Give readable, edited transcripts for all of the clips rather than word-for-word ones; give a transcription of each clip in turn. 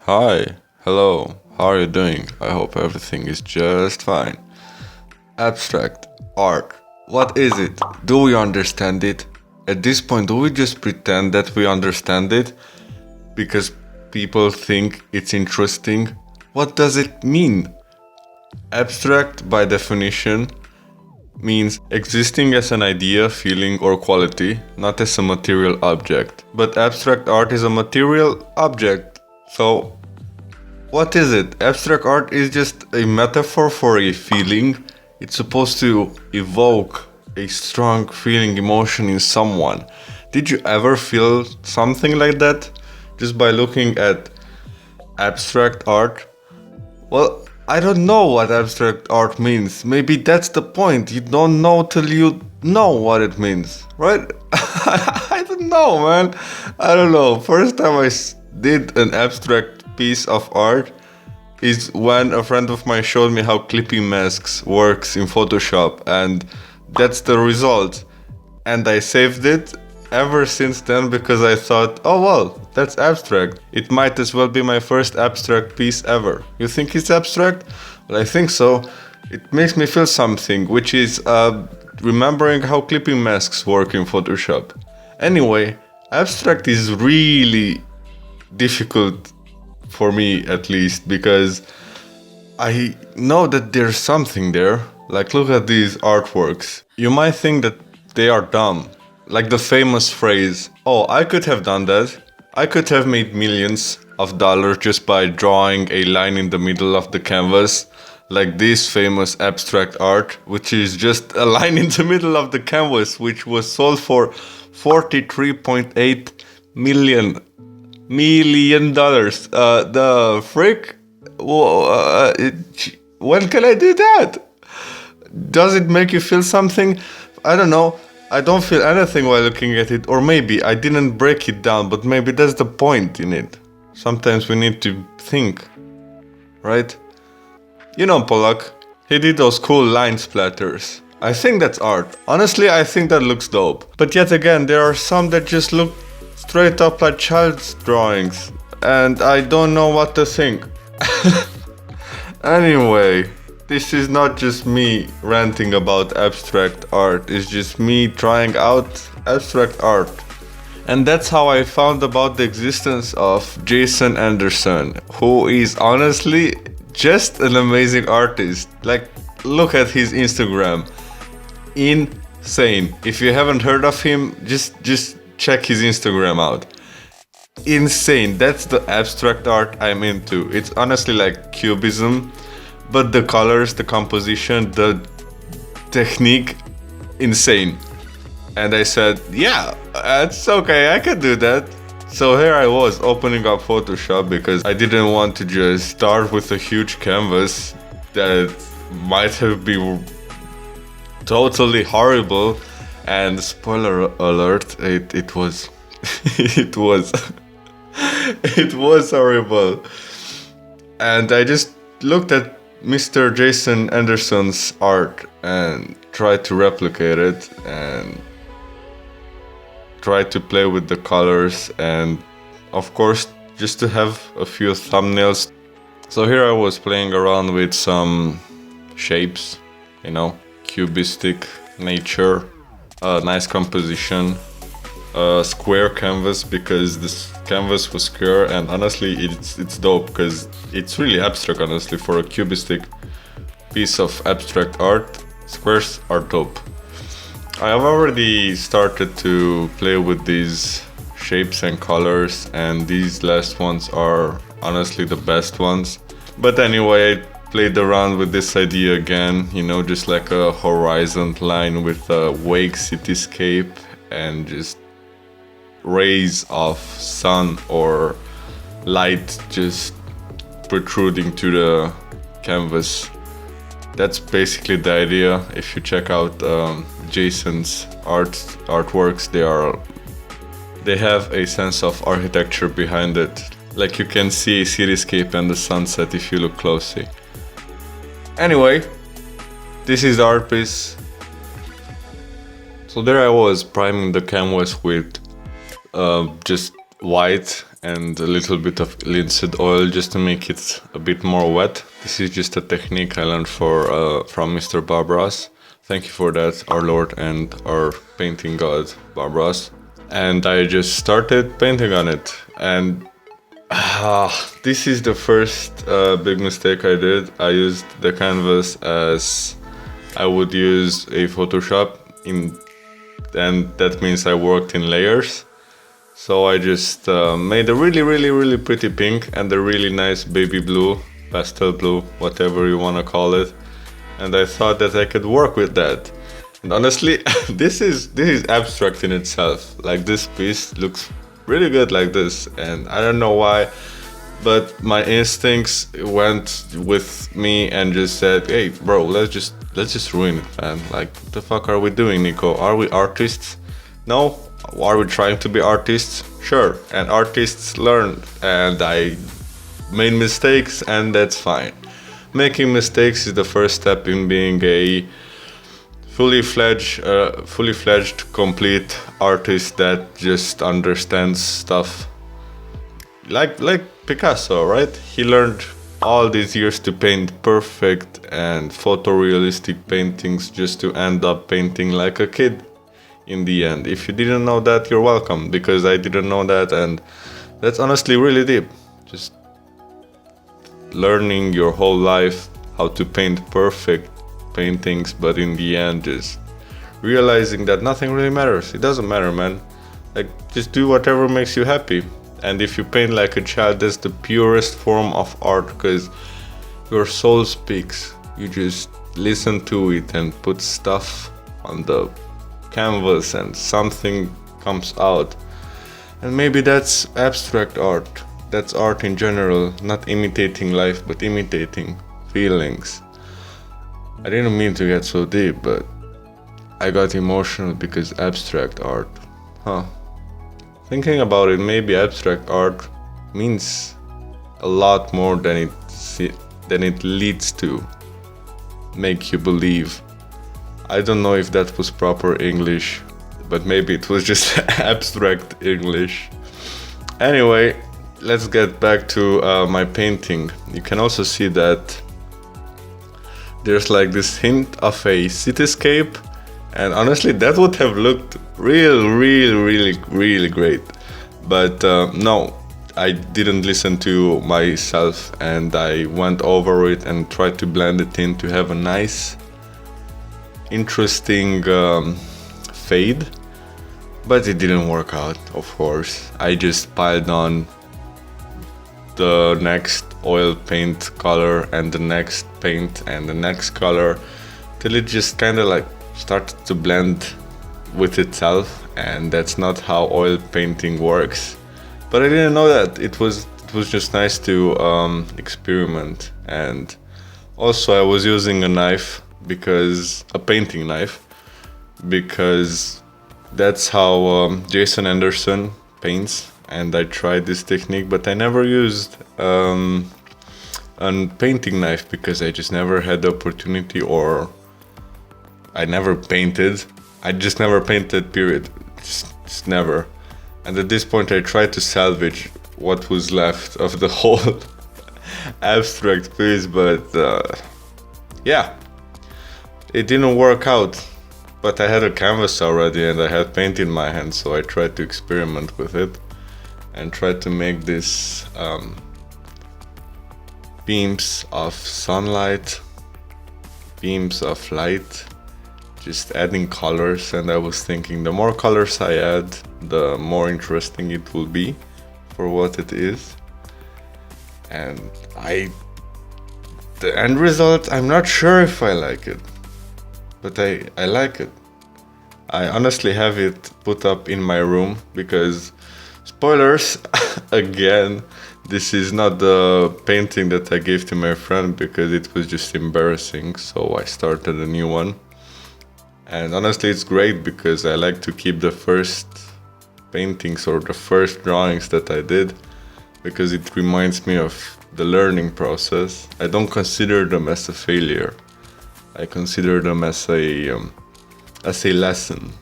Hi, hello, how are you doing? I hope everything is just fine. Abstract art. What is it? Do we understand it? At this point, do we just pretend that we understand it because people think it's interesting? What does it mean? Abstract, by definition, means existing as an idea, feeling, or quality, not as a material object. But abstract art is a material object, so what is it? Abstract art is just a metaphor for a feeling. It's supposed to evoke a strong feeling, emotion in someone. Did you ever feel something like that just by looking at abstract art? Well, I don't know what abstract art means. Maybe that's the point. You don't know till you know what it means, right? I don't know, man. I don't know. First time did an abstract piece of art is when a friend of mine showed me how clipping masks works in Photoshop, and that's the result. And I saved it ever since then because I thought, oh well, that's abstract. It might as well be my first abstract piece ever. You think it's abstract? Well, I think so. It makes me feel something, which is remembering how clipping masks work in Photoshop. Anyway, abstract is really difficult for me, at least, because I know that there's something there. Like, look at these artworks. You might think that they are dumb. Like the famous phrase, oh, I could have done that. I could have made millions of dollars just by drawing a line in the middle of the canvas. Like this famous abstract art, which is just a line in the middle of the canvas, which was sold for $43.8 million. The frick? When can I do that? Does it make you feel something? I don't know. I don't feel anything while looking at it, or maybe I didn't break it down, but maybe that's the point in it. Sometimes we need to think, right? You know Polak, he did those cool line splatters. I think that's art. Honestly, I think that looks dope. But yet again, there are some that just look straight up like child's drawings, and I don't know what to think. Anyway, this is not just me ranting about abstract art, it's just me trying out abstract art. And that's how I found about the existence of Jason Anderson, who is honestly just an amazing artist. Like, look at his Instagram. Insane. If you haven't heard of him, just check his Instagram out. Insane. That's the abstract art I'm into. It's honestly like cubism, but the colors, the composition, the technique, insane. And I said, yeah, it's okay, I can do that. So here I was opening up Photoshop because I didn't want to just start with a huge canvas that might have been totally horrible. And spoiler alert, it was it was it was horrible. And I just looked at Mr. Jason Anderson's art and tried to replicate it and tried to play with the colors, and of course just to have a few thumbnails. So here I was playing around with some shapes, cubistic nature, nice composition, square canvas because this canvas was square, and honestly it's dope because it's really abstract. Honestly, for a cubistic piece of abstract art, squares are dope. I have already started to play with these shapes and colors, and these last ones are honestly the best ones. But anyway, I played around with this idea again, just like a horizon line with a vague cityscape and just rays of sun or light just protruding to the canvas. That's basically the idea. If you check out Jason's artworks, they have a sense of architecture behind it. Like you can see a cityscape and the sunset if you look closely. Anyway, this is the art piece. So there I was priming the canvas with just white and a little bit of linseed oil just to make it a bit more wet. This is just a technique I learned from Mr. Bob Ross. Thank you for that, our Lord and our painting god, Bob Ross. And I just started painting on it. And this is the first big mistake I did. I used the canvas as I would use a Photoshop, and that means I worked in layers. So I just made a really pretty pink and a really nice baby blue, pastel blue, whatever you want to call it. And I thought that I could work with that. And honestly, this is abstract in itself. Like, this piece looks really good like this, and I don't know why, but my instincts went with me and just said, "Hey, bro, let's just ruin it, man. Like, what the fuck are we doing, Nico? Are we artists? No? Are we trying to be artists? Sure." And artists learn, and I made mistakes, and that's fine. Making mistakes is the first step in being a fully fledged, complete artist that just understands stuff. Like Picasso, right? He learned all these years to paint perfect and photorealistic paintings just to end up painting like a kid in the end. If you didn't know that, you're welcome, because I didn't know that, and that's honestly really deep. Just learning your whole life how to paint perfect paintings, but in the end just realizing that nothing really matters. It doesn't matter, man. Like, just do whatever makes you happy. And if you paint like a child, that's the purest form of art, because your soul speaks. You just listen to it and put stuff on the canvas and something comes out. And maybe that's abstract art. That's art in general, not imitating life, but imitating feelings. I didn't mean to get so deep, but I got emotional because abstract art. Thinking about it, maybe abstract art means a lot more than it leads to make you believe. I don't know if that was proper English, but maybe it was just abstract English. Anyway, let's get back to my painting. You can also see that there's like this hint of a cityscape, and honestly that would have looked really great. But no, I didn't listen to myself, and I went over it and tried to blend it in to have a nice, interesting fade. But it didn't work out, of course. I just piled on the next oil paint color and the next paint and the next color till it just kind of like started to blend with itself, and that's not how oil painting works. But I didn't know that. It was just nice to experiment. And also I was using a painting knife, because that's how Jason Anderson paints. And I tried this technique, but I never used a painting knife because I just never had the opportunity, or I never painted. I just never painted, period. Just never. And at this point I tried to salvage what was left of the whole abstract piece, but yeah, it didn't work out. But I had a canvas already and I had paint in my hand, so I tried to experiment with it and tried to make this beams of sunlight, beams of light, just adding colors. And I was thinking the more colors I add, the more interesting it will be for what it is. And the end result, I'm not sure if I like it, but I like it. I honestly have it put up in my room because, spoilers, again, this is not the painting that I gave to my friend because it was just embarrassing, so I started a new one. And honestly, it's great because I like to keep the first paintings or the first drawings that I did, because it reminds me of the learning process. I don't consider them as a failure. I consider them as a lesson,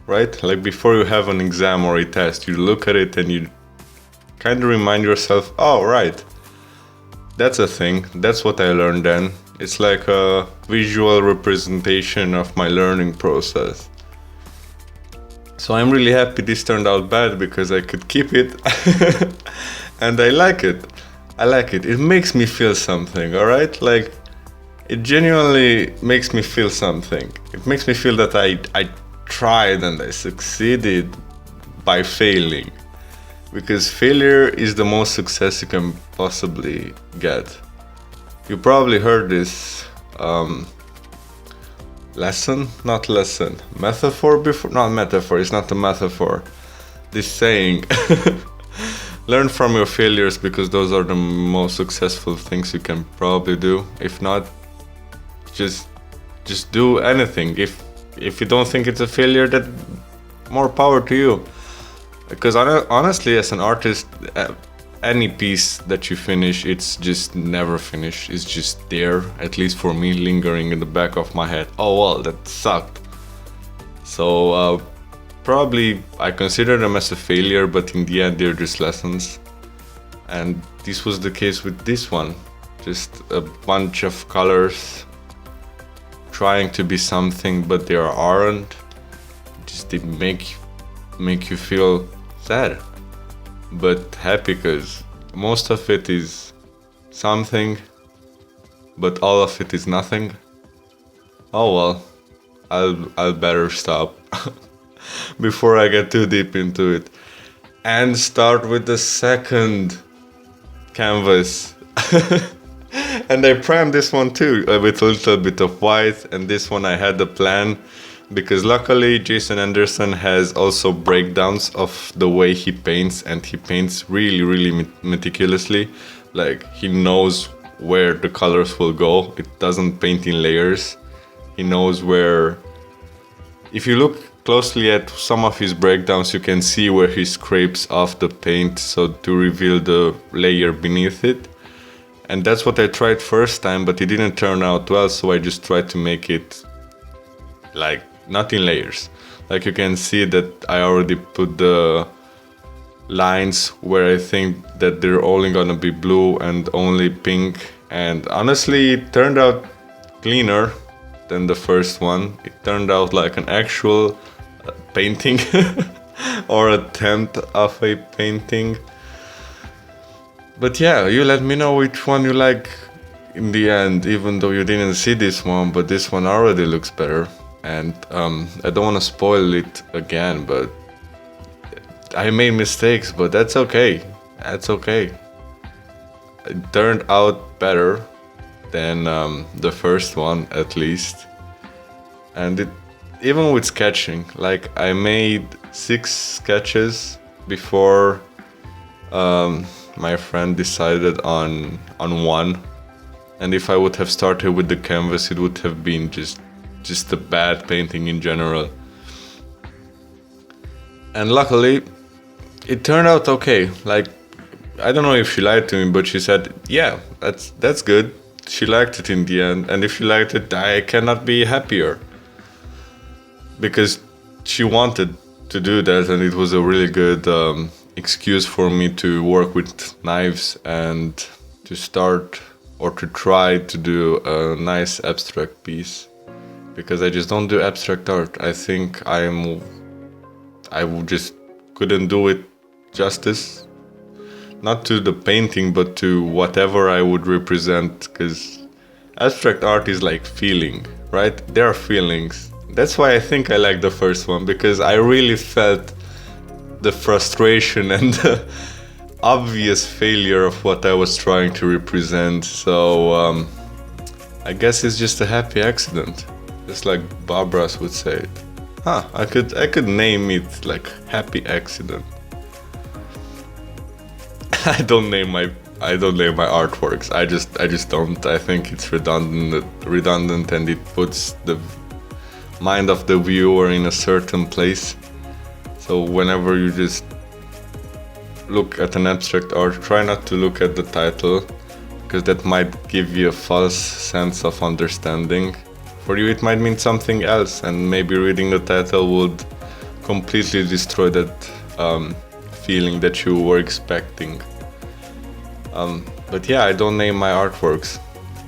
right? Like before you have an exam or a test, you look at it and you kind of remind yourself, oh, right, that's a thing. That's what I learned then. It's like a visual representation of my learning process. So I'm really happy this turned out bad because I could keep it. And I like it. I like it. It makes me feel something, alright? Like, it genuinely makes me feel something. It makes me feel that I tried and I succeeded by failing. Because failure is the most success you can possibly get. You probably heard this metaphor before. Not metaphor, it's not a metaphor. This saying, learn from your failures because those are the most successful things you can probably do. If not, just do anything. If you don't think it's a failure, that more power to you. Because honestly, as an artist, any piece that you finish, it's just never finished. It's just there, at least for me, lingering in the back of my head. Oh well, that sucked. So probably I consider them as a failure, but in the end they're just lessons. And this was the case with this one. Just a bunch of colors trying to be something, but they aren't. Just they make you feel sad, but happy, because most of it is something, but all of it is nothing. Oh well, I'll better stop before I get too deep into it, and start with the second canvas. And I primed this one too with a little bit of white, and this one I had a plan, because luckily Jason Anderson has also breakdowns of the way he paints, and he paints really meticulously. Like, he knows where the colors will go. It doesn't paint in layers. He knows where. If you look closely at some of his breakdowns, you can see where he scrapes off the paint so to reveal the layer beneath it. And that's what I tried first time, but it didn't turn out well, so I just tried to make it like not in layers. Like, you can see that I already put the lines where I think that they're only gonna be blue and only pink. And honestly, it turned out cleaner than the first one. It turned out like an actual painting or attempt of a painting. But yeah, you let me know which one you like in the end, even though you didn't see this one, but this one already looks better. And I don't want to spoil it again, but I made mistakes, but that's okay. That's okay. It turned out better than the first one, at least. And it, even with sketching, like, I made 6 sketches before my friend decided on one. And if I would have started with the canvas, it would have been just a bad painting in general. And luckily, it turned out okay. Like, I don't know if she lied to me, but she said, yeah, that's good. She liked it in the end, and if she liked it, I cannot be happier. Because she wanted to do that, and it was a really good excuse for me to work with knives and to start or to try to do a nice abstract piece. Because I just don't do abstract art. I think I just couldn't do it justice. Not to the painting, but to whatever I would represent. Because abstract art is like feeling, right? There are feelings. That's why I think I like the first one, because I really felt the frustration and the obvious failure of what I was trying to represent. So I guess it's just a happy accident. Just like Bob Ross would say it. Huh, I could name it like happy accident. I don't name my artworks. I just don't. I think it's redundant, and it puts the mind of the viewer in a certain place. So whenever you just look at an abstract art, try not to look at the title, because that might give you a false sense of understanding. For you it might mean something else, and maybe reading the title would completely destroy that feeling that you were expecting. But yeah, I don't name my artworks,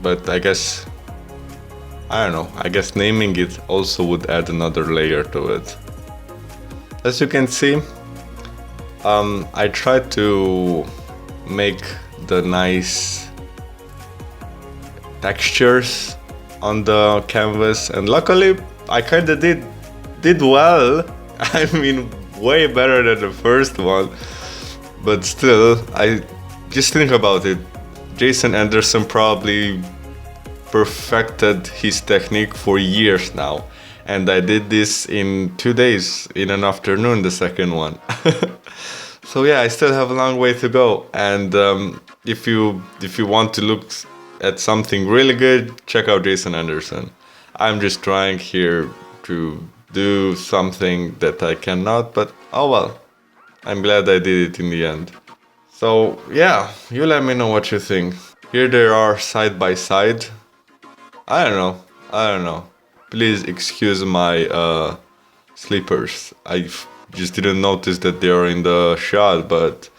but I guess, I don't know, I guess naming it also would add another layer to it. As you can see, I tried to make the nice textures on the canvas, and luckily I kinda did well. I mean, way better than the first one, but still, I just think about it. Jason Anderson probably perfected his technique for years now, and I did this in 2 days, in an afternoon, the second one. So yeah, I still have a long way to go, and if you want to look at something really good, check out Jason Anderson. I'm just trying here to do something that I cannot, but oh well, I'm glad I did it in the end. So yeah, you let me know what you think. Here they are side by side. I don't know. Please excuse my slippers. I just didn't notice that they are in the shot, but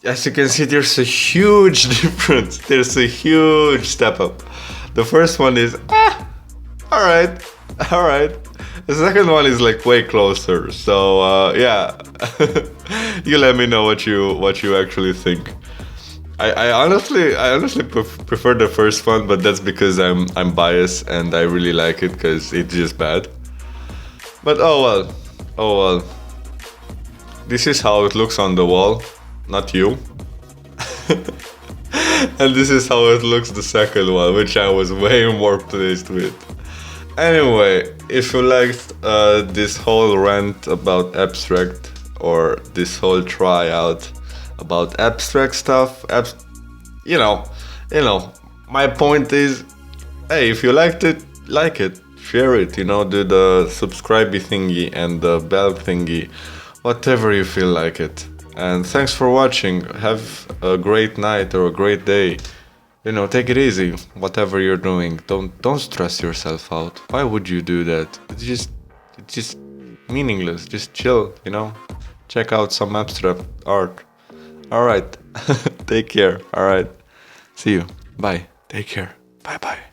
as you can see, there's a huge difference. There's a huge step up. The first one is, alright. The second one is like way closer. So yeah, you let me know what you actually think. I honestly prefer the first one, but that's because I'm biased and I really like it because it's just bad. But oh well. This is how it looks on the wall, not you. And this is how it looks the second one, which I was way more pleased with. Anyway, if you liked this whole rant about abstract, or this whole tryout about abstract stuff, you know, my point is, hey, if you liked it, like it, share it, do the subscribe thingy and the bell thingy, whatever you feel like it. And thanks for watching. Have a great night or a great day. Take it easy, whatever you're doing. Don't stress yourself out. Why would you do that? It's just meaningless. Just chill, Check out some abstract art. Alright. Take care. Alright. See you. Bye. Take care. Bye bye.